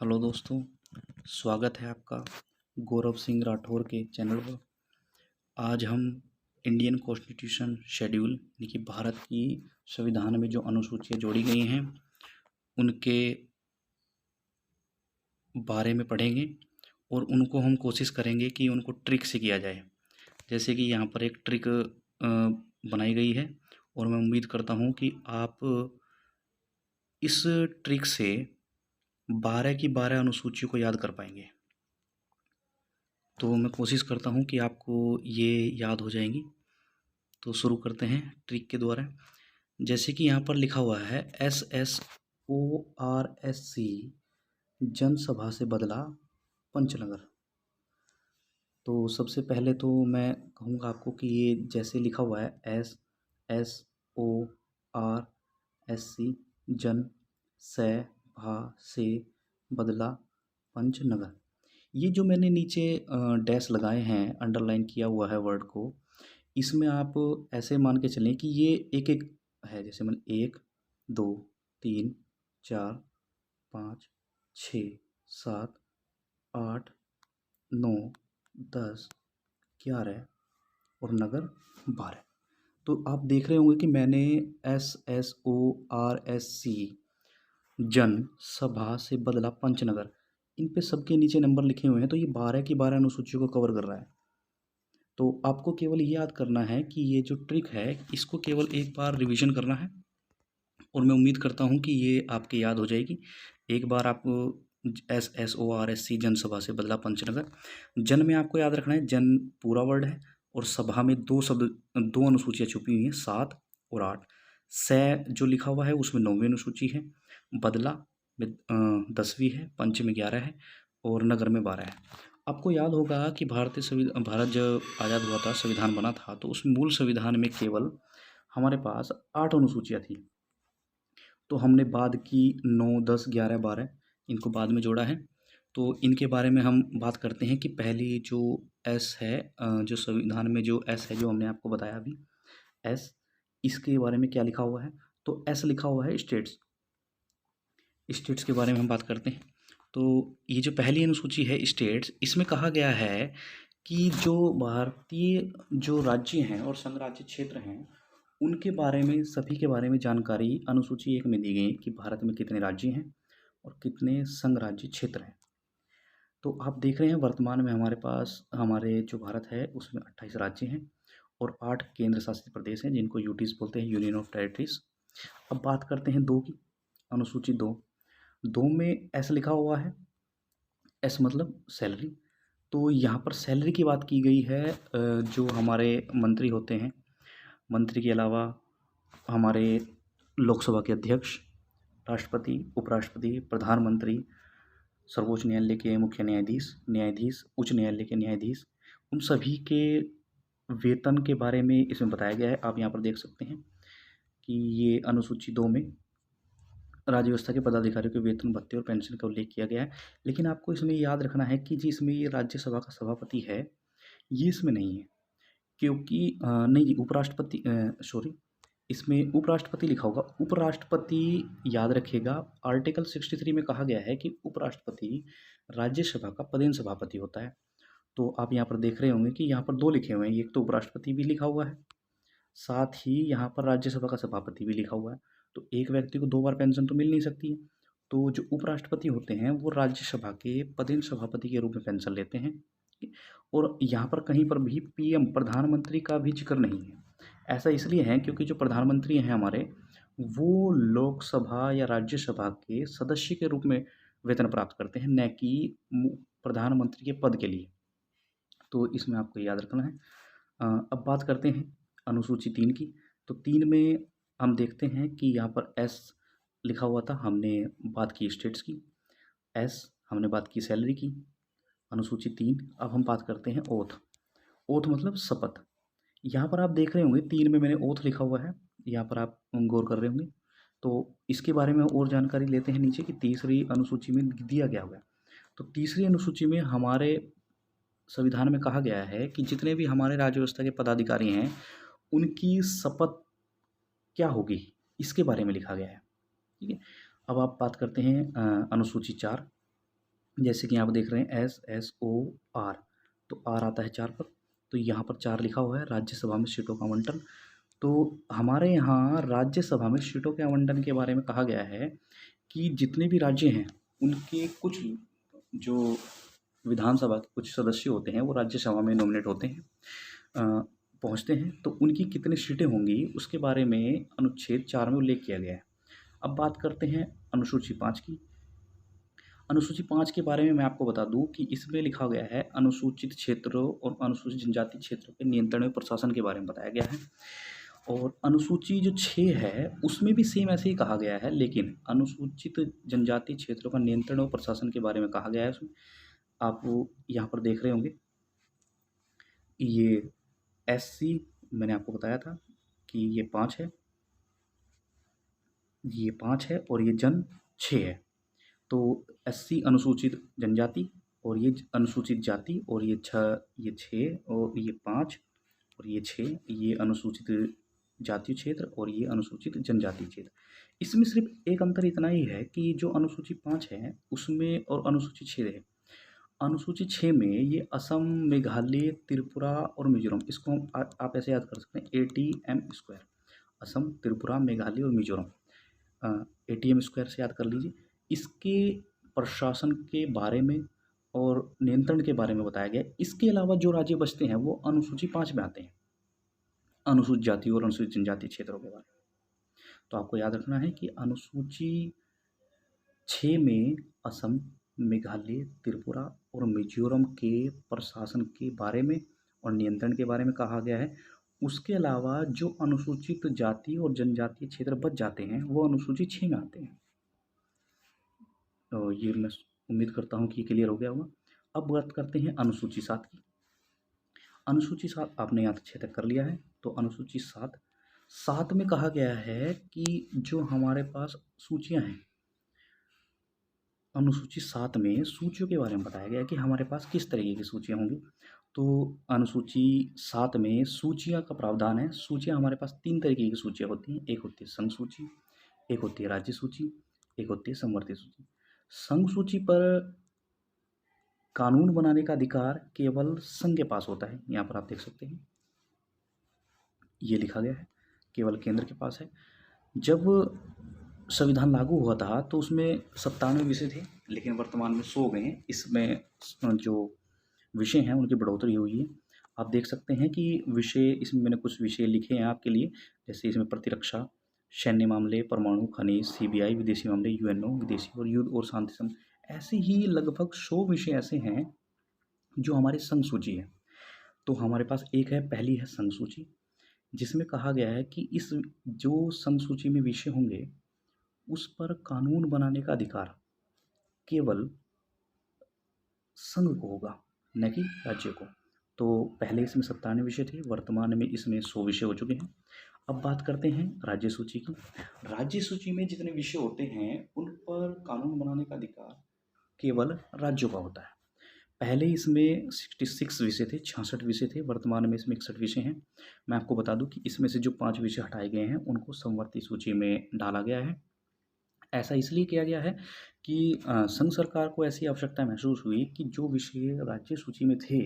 Hello दोस्तों, स्वागत है आपका गौरव सिंह राठौर के चैनल पर। आज हम इंडियन कॉन्स्टिट्यूशन शेड्यूल यानी कि भारत की संविधान में जो अनुसूचियाँ जोड़ी गई हैं उनके बारे में पढ़ेंगे और उनको हम कोशिश करेंगे कि उनको ट्रिक से किया जाए। जैसे कि यहाँ पर एक ट्रिक बनाई गई है और मैं उम्मीद करता हूँ कि आप इस ट्रिक से 12 की 12 अनुसूचियों को याद कर पाएंगे। तो मैं कोशिश करता हूँ कि आपको ये याद हो जाएंगी। तो शुरू करते हैं ट्रिक के द्वारा। जैसे कि यहाँ पर लिखा हुआ है SSORSC जनसभा से बदला पंचनगर। तो सबसे पहले तो मैं कहूँगा आपको कि ये जैसे लिखा हुआ है SSORSC जनसभा से बदला पंचनगर। ये जो मैंने नीचे डैश लगाए हैं, अंडरलाइन किया हुआ है वर्ड को, इसमें आप ऐसे मान के चलें कि ये एक एक है। जैसे मैंने 1 2 3 4 5 6 7 8 9 10 11 और नगर 12। तो आप देख रहे होंगे कि मैंने SSORSC जन सभा से बदला पंचनगर, इन पे सबके नीचे नंबर लिखे हुए हैं। तो ये 12 की 12 अनुसूचियों को कवर कर रहा है। तो आपको केवल ये याद करना है कि ये जो ट्रिक है इसको केवल एक बार रिवीजन करना है और मैं उम्मीद करता हूँ कि ये आपके याद हो जाएगी। एक बार आपको SSORSC जनसभा से बदला पंचनगर। जन में आपको याद रखना है, जन पूरा वर्ड है और सभा में दो शब्द, दो अनुसूचियाँ छुपी हुई हैं, 7 और 8। से जो लिखा हुआ है उसमें 9वीं अनुसूची है, बदला में 10वीं है, पंच में 11 है और नगर में 12 है। आपको याद होगा कि भारत जब आज़ाद हुआ था, संविधान बना था, तो उस मूल संविधान में केवल हमारे पास 8 अनुसूचियाँ थी। तो हमने बाद की 9 10 11 12 इनको बाद में जोड़ा है। तो इनके बारे में हम बात करते हैं कि पहली जो एस है, जो संविधान में जो एस है, जो हमने आपको बताया अभी एस, इसके बारे में क्या लिखा हुआ है। तो एस लिखा हुआ है स्टेट्स। स्टेट्स के बारे में हम बात करते हैं। तो ये जो पहली अनुसूची है स्टेट्स, इसमें कहा गया है कि जो भारतीय जो राज्य हैं और संघ राज्य क्षेत्र हैं उनके बारे में, सभी के बारे में जानकारी अनुसूची 1 में दी गई कि भारत में कितने राज्य हैं और कितने संघ राज्य क्षेत्र हैं। तो आप देख रहे हैं वर्तमान में हमारे पास, हमारे जो भारत है उसमें 28 राज्य हैं और 8 केंद्र शासित प्रदेश हैं जिनको यूटीज बोलते हैं, यूनियन ऑफ टेरिटरीज। अब बात करते हैं 2 की, अनुसूची 2 में एस लिखा हुआ है। एस मतलब सैलरी। तो यहाँ पर सैलरी की बात की गई है। जो हमारे मंत्री होते हैं, मंत्री के अलावा हमारे लोकसभा के अध्यक्ष, राष्ट्रपति, उपराष्ट्रपति, प्रधानमंत्री, सर्वोच्च न्यायालय के मुख्य न्यायाधीश, उच्च न्यायालय के न्यायाधीश, उन सभी के वेतन के बारे में इसमें बताया गया है। आप यहाँ पर देख सकते हैं कि ये अनुसूची 2 में राज्य व्यवस्था के पदाधिकारियों के वेतन, भत्ते और पेंशन का उल्लेख किया गया है। लेकिन आपको इसमें याद रखना है कि जिसमें ये राज्यसभा का सभापति है, ये इसमें नहीं है, क्योंकि नहीं जी, उपराष्ट्रपति, सॉरी, इसमें उपराष्ट्रपति लिखा होगा। उपराष्ट्रपति याद रखिएगा, आर्टिकल 63 में कहा गया है कि उपराष्ट्रपति राज्यसभा का पदेन सभापति होता है। तो आप यहाँ पर देख रहे होंगे कि यहाँ पर 2 लिखे हुए हैं, एक तो उपराष्ट्रपति भी लिखा हुआ है, साथ ही यहाँ पर राज्यसभा का सभापति भी लिखा हुआ है। तो एक व्यक्ति को 2 बार पेंशन तो मिल नहीं सकती है। तो जो उपराष्ट्रपति होते हैं वो राज्यसभा के पदेन सभापति के रूप में पेंशन लेते हैं। और यहाँ पर कहीं पर भी पीएम, प्रधानमंत्री का भी जिक्र नहीं है। ऐसा इसलिए है क्योंकि जो प्रधानमंत्री हैं हमारे, वो लोकसभा या राज्यसभा के सदस्य के रूप में वेतन प्राप्त करते हैं, न कि प्रधानमंत्री के पद के लिए। तो इसमें आपको याद रखना है। अब बात करते हैं अनुसूची 3 की। तो 3 में हम देखते हैं कि यहाँ पर एस लिखा हुआ था, हमने बात की स्टेट्स की। एस हमने बात की सैलरी की। अनुसूची 3। अब हम बात करते हैं ओथ। ओथ मतलब शपथ। यहाँ पर आप देख रहे होंगे 3 में मैंने ओथ लिखा हुआ है, यहाँ पर आप गौर कर रहे होंगे। तो इसके बारे में और जानकारी लेते हैं नीचे कि तीसरी अनुसूची में दिया गया हुआ है। तो तीसरी अनुसूची में हमारे संविधान में कहा गया है कि जितने भी हमारे राज्य व्यवस्था के पदाधिकारी हैं उनकी शपथ क्या होगी, इसके बारे में लिखा गया है। ठीक है। अब आप बात करते हैं अनुसूची 4। जैसे कि यहाँ पर देख रहे हैं SSOR, तो आर आता है 4 पर, तो यहाँ पर 4 लिखा हुआ है राज्यसभा में सीटों का आवंटन। तो हमारे यहाँ राज्यसभा में सीटों के आवंटन के बारे में कहा गया है कि जितने भी राज्य हैं उनके कुछ जो विधानसभा के कुछ सदस्य होते हैं वो राज्यसभा में नॉमिनेट होते हैं, पहुँचते हैं, तो उनकी कितनी सीटें होंगी उसके बारे में अनुच्छेद 4 में उल्लेख किया गया है। अब बात करते हैं अनुसूची 5 की। अनुसूची 5 के बारे में मैं आपको बता दूँ कि इसमें लिखा गया है अनुसूचित क्षेत्रों और अनुसूचित जनजाति क्षेत्रों के नियंत्रण और प्रशासन के बारे में बताया गया है। और अनुसूची जो 6 है उसमें भी सेम ऐसे ही कहा गया है, लेकिन अनुसूचित जनजाति क्षेत्रों का नियंत्रण और प्रशासन के बारे में कहा गया है उसमें। आप यहाँ पर देख रहे होंगे ये SC मैंने आपको बताया था कि ये 5 है, ये 5 है और ये जन 6 है। तो SC अनुसूचित जनजाति और ये अनुसूचित जाति और ये 6 और ये 5 और ये 6 ये अनुसूचित जातीय क्षेत्र और ये अनुसूचित जनजातीय क्षेत्र। इसमें सिर्फ एक अंतर इतना ही है कि जो अनुसूची 5 है उसमें और अनुसूची 6 है, अनुसूची 6 में ये असम, मेघालय, त्रिपुरा और मिजोरम, इसको हम आप ऐसे याद कर सकते हैं ATM², असम, त्रिपुरा, मेघालय और मिजोरम, ATM² से याद कर लीजिए। इसके प्रशासन के बारे में और नियंत्रण के बारे में बताया गया है। इसके अलावा जो राज्य बचते हैं वो अनुसूची 5 में आते हैं, अनुसूचित जाति और अनुसूचित जनजाति क्षेत्रों के बारे में। तो आपको याद रखना है कि अनुसूची 6 में असम, मेघालय, त्रिपुरा और मिजोरम के प्रशासन के बारे में और नियंत्रण के बारे में कहा गया है। उसके अलावा जो अनुसूचित जाति और जनजातीय क्षेत्र बच जाते हैं वो अनुसूची 6 में आते हैं। तो ये मैं उम्मीद करता हूँ कि क्लियर हो गया होगा। अब बात करते हैं अनुसूची 7 की। अनुसूची 7 आपने यहाँ 6 तक कर लिया है, तो अनुसूची 7 में कहा गया है कि जो हमारे पास सूचियाँ हैं, अनुसूची 7 में सूचियों के बारे में बताया गया है कि हमारे पास किस तरीके की सूचियाँ होंगी। तो अनुसूची 7 में सूचियाँ का प्रावधान है। सूचियाँ हमारे पास 3 तरीके की सूचियाँ होती हैं, एक होती है संघ सूची, एक होती है राज्य सूची, एक होती है समवर्ती सूची। संघ सूची पर कानून बनाने का अधिकार केवल संघ के पास होता है, यहाँ पर आप देख सकते हैं ये लिखा गया है, केवल केंद्र के पास है। जब संविधान लागू हुआ था तो उसमें 97 विषय थे, लेकिन वर्तमान में 100 हो गए हैं। इसमें जो विषय हैं उनकी बढ़ोतरी हुई है। आप देख सकते हैं कि विषय, इसमें मैंने कुछ विषय लिखे हैं आपके लिए, जैसे इसमें प्रतिरक्षा, सैन्य मामले, परमाणु, खनिज, CBI, विदेशी मामले, UNO, विदेशी और युद्ध और शांति सम, ऐसे ही लगभग 100 विषय ऐसे हैं जो हमारी संघ सूची है। तो हमारे पास एक है, पहली है संघ सूची, जिसमें कहा गया है कि इस जो संघ सूची में विषय होंगे उस पर कानून बनाने का अधिकार केवल संघ को होगा, न कि राज्य को। तो पहले इसमें 97 विषय थे, वर्तमान में इसमें 100 विषय हो चुके हैं। अब बात करते हैं राज्य सूची की। राज्य सूची में जितने विषय होते हैं उन पर कानून बनाने का अधिकार केवल राज्यों का होता है। पहले इसमें 66 विषय थे, 66 विषय थे, वर्तमान में इसमें 61 विषय हैं। मैं आपको बता दूं कि इसमें से जो 5 विषय हटाए गए हैं उनको समवर्ती सूची में डाला गया है। ऐसा इसलिए किया गया है कि संघ सरकार को ऐसी आवश्यकता महसूस हुई कि जो विषय राज्य सूची में थे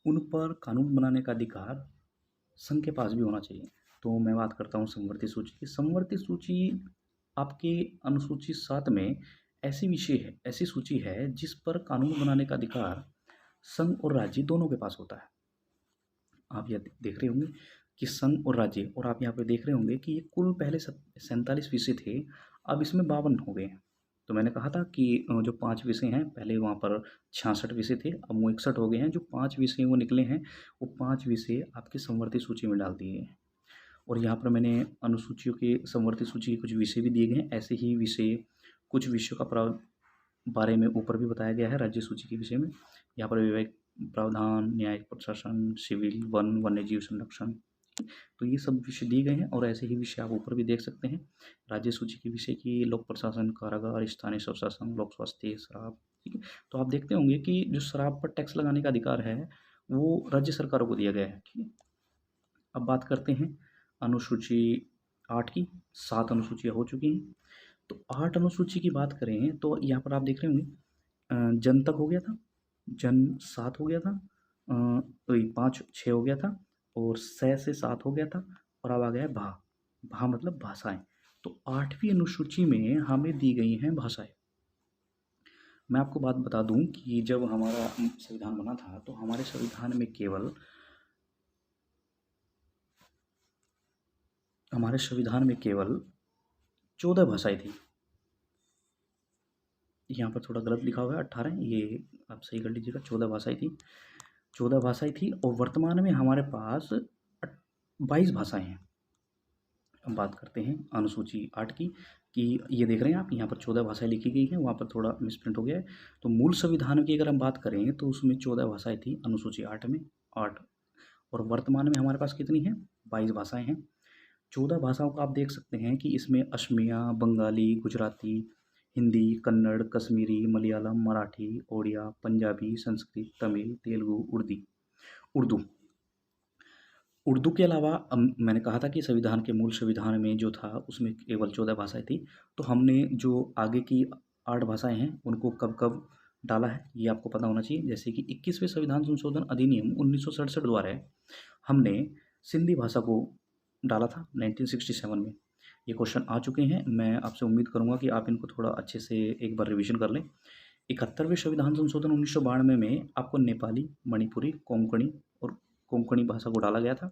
उन पर कानून बनाने का अधिकार संघ के पास भी होना चाहिए। तो मैं बात करता हूँ समवर्ती सूची की। समवर्ती सूची आपके अनुसूची 7 में ऐसी विषय है, ऐसी सूची है जिस पर कानून बनाने का अधिकार संघ और राज्य दोनों के पास होता है। आप यह देख रहे होंगे कि संघ और राज्य, और आप यहाँ पे देख रहे होंगे कि ये कुल पहले 47 विषय थे, अब इसमें 52 हो गए हैं। तो मैंने कहा था कि जो 5 विषय हैं, पहले वहाँ पर 66 विषय थे, अब वो 61 हो गए हैं। जो 5 विषय वो निकले हैं, वो 5 विषय आपकी समवर्ती सूची में डाल दिए हैं। और यहाँ पर मैंने अनुसूचियों के समवर्ती सूची के कुछ विषय भी दिए गए हैं। ऐसे ही विषय, कुछ विषयों का बारे में ऊपर भी बताया गया है राज्य सूची के विषय में। यहाँ पर विवेक, प्रावधान, न्यायिक प्रशासन, सिविल, वन, वन्यजीव संरक्षण, तो ये सब विषय दिए गए हैं। और ऐसे ही विषय आप ऊपर भी देख सकते हैं राज्य सूची के विषय की, लोक प्रशासन, कारागार, स्थानीय स्वशासन, लोक स्वास्थ्य, शराब। ठीक है, तो आप देखते होंगे कि जो शराब पर टैक्स लगाने का अधिकार है वो राज्य सरकारों को दिया गया है। ठीक है, अब बात करते हैं अनुसूची 8 की। 7 अनुसूचियाँ हो चुकी हैं। तो 8 अनुसूची की बात करें तो यहाँ पर आप देख रहे होंगे जन तक हो गया था, जन 7 हो गया था, वही 5 6 हो गया था और से 7 हो गया था और अब आ गया है भा। भा मतलब भाषाएँ। तो 8वीं अनुसूची में हमें दी गई हैं भाषाएँ। मैं आपको बात बता दूँ कि जब हमारा संविधान बना था तो हमारे संविधान में केवल 14 भाषाएँ थी। यहाँ पर थोड़ा गलत लिखा हुआ है 18, ये आप सही कर लीजिएगा, 14 भाषाएँ थी। 14 भाषाएँ थी और वर्तमान में हमारे पास 22 भाषाएँ हैं। अब बात करते हैं अनुसूची 8 की, कि ये देख रहे हैं आप यहाँ पर 14 भाषाएँ लिखी गई हैं, वहाँ पर थोड़ा मिसप्रिंट हो गया है। तो मूल संविधान की अगर हम बात करें तो उसमें 14 भाषाएँ थी, अनुसूची 8 में 8, और वर्तमान में हमारे पास कितनी हैं? 22 भाषाएँ हैं। 14 भाषाओं को आप देख सकते हैं कि इसमें असमिया, बंगाली, गुजराती, हिंदी, कन्नड़, कश्मीरी, मलयालम, मराठी, ओडिया, पंजाबी, संस्कृत, तमिल, तेलुगु, उर्दू। उर्दू के अलावा मैंने कहा था कि संविधान के मूल संविधान में जो था उसमें केवल 14 भाषाएँ थी। तो हमने जो आगे की 8 भाषाएँ हैं उनको कब-कब डाला है ये आपको पता होना चाहिए। जैसे कि 21वें संविधान संशोधन अधिनियम 1967 द्वारा हमने सिंधी भाषा को डाला था 1967 में। ये क्वेश्चन आ चुके हैं, मैं आपसे उम्मीद करूँगा कि आप इनको थोड़ा अच्छे से एक बार रिविज़न कर लें। 71वें संविधान संशोधन 1992 में आपको नेपाली, मणिपुरी, कोंकणी और कोंकणी भाषा को डाला गया था।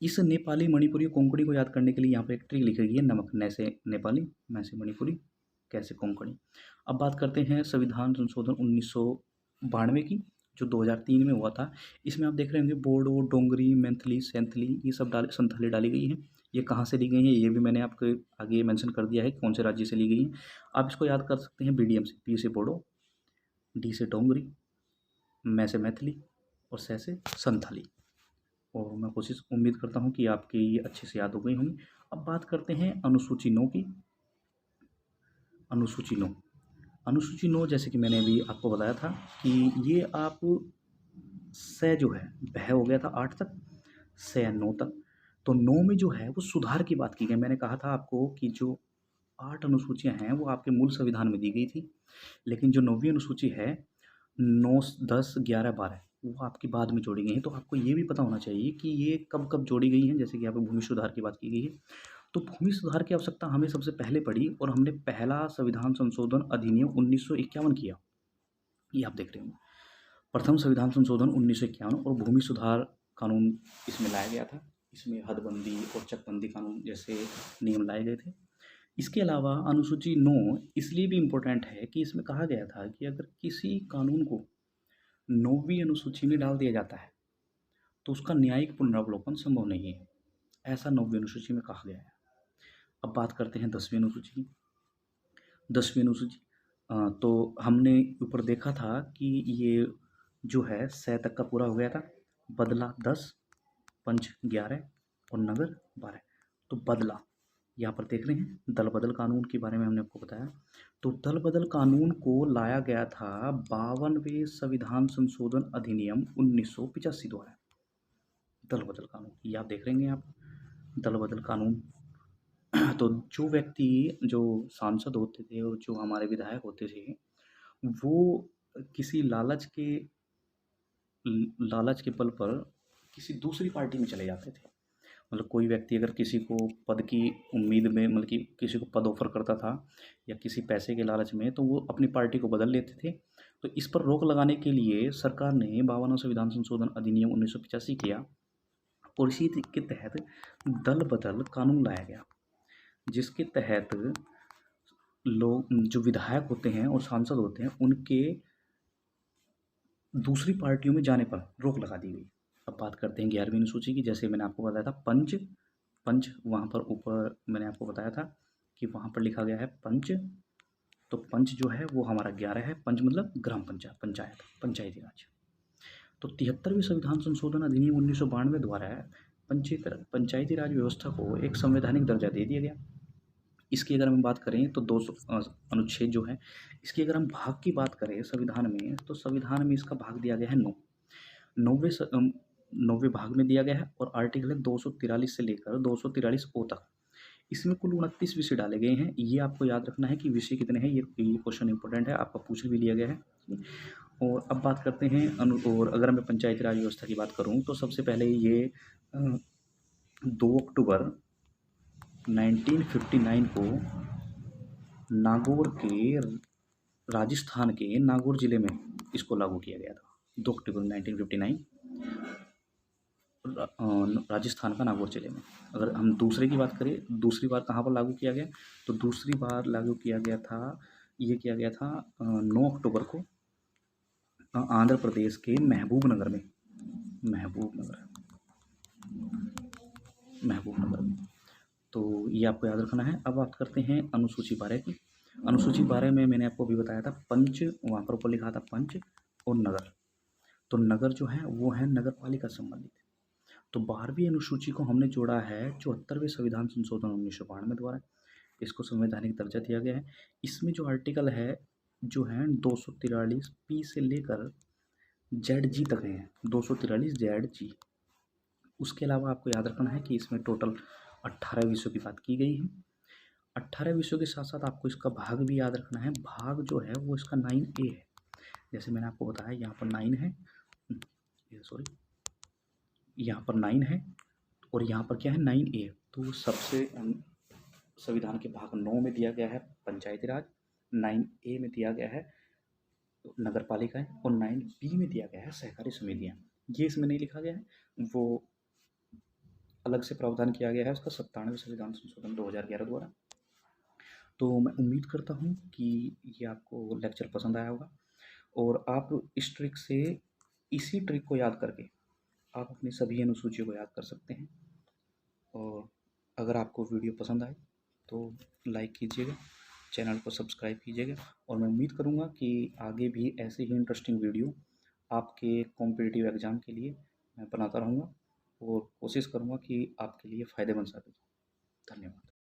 इस नेपाली, मणिपुरी, कोंकणी को याद करने के लिए यहाँ पे एक ट्रिक लिखी गई है, नमक, न से नेपाली, मैं से मणिपुरी, कै से कोंकणी। अब बात करते हैं संविधान संशोधन 1992 की, जो 2003 में हुआ था। इसमें आप देख रहे होंगे बोडो, डोंगरी, मैथिली, सैंथली ये सब संथाली डाली गई हैं। ये कहाँ से ली गई हैं ये भी मैंने आपको आगे मेंशन कर दिया है कौन से राज्य से ली गई हैं। आप इसको याद कर सकते हैं बीडीएम से, पी से बोडो, डी से डोंगरी, मैं से मैथिली और से संथाली। और मैं उम्मीद करता हूँ कि आपकी ये अच्छे से याद हो गई होंगी। अब बात करते हैं अनुसूची 9 की। अनुसूची 9, अनुसूची 9 जैसे कि मैंने अभी आपको बताया था कि ये आप से जो है वह हो गया था 8 तक, से 9 तक। तो 9 में जो है वो सुधार की बात की गई। मैंने कहा था आपको कि जो 8 अनुसूचियाँ हैं वो आपके मूल संविधान में दी गई थी, लेकिन जो 9वीं अनुसूची है 9, 10, 11, 12 वो आपकी बाद में जोड़ी गई हैं। तो आपको ये भी पता होना चाहिए कि ये कब-कब जोड़ी गई हैं। जैसे कि यहाँ पे भूमि सुधार की बात की गई है। तो भूमि सुधार की आवश्यकता हमें सबसे पहले पड़ी और हमने पहला संविधान संशोधन अधिनियम 1951 किया। ये आप देख रहे होंगे। प्रथम संविधान संशोधन 1951 और भूमि सुधार कानून इसमें लाया गया था। इसमें हदबंदी और चकबंदी कानून जैसे नियम लाए गए थे। इसके अलावा अनुसूची 9 इसलिए भी इम्पोर्टेंट है कि इसमें कहा गया था कि अगर किसी कानून को 9वीं अनुसूची में डाल दिया जाता है तो उसका न्यायिक पुनरावलोकन संभव नहीं है, ऐसा 9वीं अनुसूची में कहा गया है। अब बात करते हैं 10वीं अनुसूची की। 10वीं अनुसूची तो हमने ऊपर देखा था कि ये जो है से तक का पूरा हो गया था, बदला 10, पंच 11 और नगर 12। तो बदला यहाँ पर देख रहे हैं दल बदल कानून के बारे में हमने आपको बताया। तो दल बदल कानून को लाया गया था 52वें संविधान संशोधन अधिनियम 1985 द्वारा। दल बदल कानून ये आप देख रहेंगे आप, दल बदल कानून। तो जो व्यक्ति जो सांसद होते थे और जो हमारे विधायक होते थे वो किसी लालच के बल पर किसी दूसरी पार्टी में चले जाते थे। मतलब कोई व्यक्ति अगर किसी को पद की उम्मीद में मतलब कि किसी को पद ऑफर करता था या किसी पैसे के लालच में तो वो अपनी पार्टी को बदल लेते थे। तो इस पर रोक लगाने के लिए सरकार ने 52वां संविधान संशोधन अधिनियम 1985 किया और इसी के तहत दल बदल कानून लाया गया, जिसके तहत लोग जो विधायक होते हैं और सांसद होते हैं उनके दूसरी पार्टियों में जाने पर रोक लगा दी गई। अब बात करते हैं 11वीं अनुसूची की। जैसे मैंने आपको बताया था पंच, पंच वहाँ पर ऊपर मैंने आपको बताया था कि वहाँ पर लिखा गया है पंच। तो पंच जो है वो हमारा 11 है। पंच मतलब ग्राम पंचायत, पंचायत, पंचायती राज। तो 73वें संविधान संशोधन अधिनियम 1992 द्वारा पंचायती राज व्यवस्था को एक संवैधानिक दर्जा दे दिया गया। इसकी अगर हम बात करें तो 200 अनुच्छेद जो है, इसकी अगर हम भाग की बात करें संविधान में तो संविधान में इसका भाग दिया गया है 9। 9वें भाग में दिया गया है और आर्टिकल है 243 से लेकर 243 ओ तक। इसमें कुल 29 विषय डाले गए हैं। ये आपको याद रखना है कि विषय कितने हैं, ये क्वेश्चन इंपॉर्टेंट है, आपका पूछ भी लिया गया है। और अब बात करते हैं और अगर मैं पंचायती राज व्यवस्था की बात करूँ तो सबसे पहले ये 2 अक्टूबर 1959 को नागौर के राजस्थान के नागौर ज़िले में इसको लागू किया गया था। 2 अक्टूबर 1959 राजस्थान का नागौर जिले में। अगर हम दूसरे की बात करें, दूसरी बार कहाँ पर लागू किया गया, तो दूसरी बार लागू किया गया था, ये किया गया था 9 अक्टूबर को आंध्र प्रदेश के महबूबनगर में। महबूबनगर में। तो ये आपको याद रखना है। अब बात करते हैं अनुसूची 12 की। अनुसूची 12 में मैंने आपको अभी बताया था पंच, वहाँ पर ऊपर लिखा था पंच और नगर। तो नगर जो है वो है नगर पालिका से संबंधित। तो 12वीं अनुसूची को हमने जोड़ा है 74वें संविधान संशोधन 1992 द्वारा। इसको संवैधानिक दर्जा दिया गया है। इसमें जो आर्टिकल है जो है 243 पी से लेकर जेड जी तक हैं, 243 जेड जी। उसके अलावा आपको याद रखना है कि इसमें टोटल 18 विषयों की बात की गई है। 18 विषयों के साथ साथ आपको इसका भाग भी याद रखना है। भाग जो है वो इसका 9A है। जैसे मैंने आपको बताया यहाँ पर 9 है, सॉरी यहाँ पर 9 है और यहाँ पर क्या है 9A। तो सबसे संविधान के भाग 9 में दिया गया है पंचायती राज, 9A में दिया गया है नगर पालिकाएँ और 9B में दिया गया है सहकारी समितियाँ। ये इसमें नहीं लिखा गया है, वो अलग से प्रावधान किया गया है उसका 97वें संविधान संशोधन 2011 द्वारा। तो मैं उम्मीद करता हूँ कि ये आपको लेक्चर पसंद आया होगा और आप इस ट्रिक से, इसी ट्रिक को याद करके आप अपनी सभी अनुसूचियों को याद कर सकते हैं। और अगर आपको वीडियो पसंद आए तो लाइक कीजिएगा, चैनल को सब्सक्राइब कीजिएगा और मैं उम्मीद करूँगा कि आगे भी ऐसे ही इंटरेस्टिंग वीडियो आपके कॉम्पिटिटिव एग्ज़ाम के लिए मैं बनाता रहूँगा और कोशिश करूँगा कि आपके लिए फ़ायदेमंद साबित हो। धन्यवाद।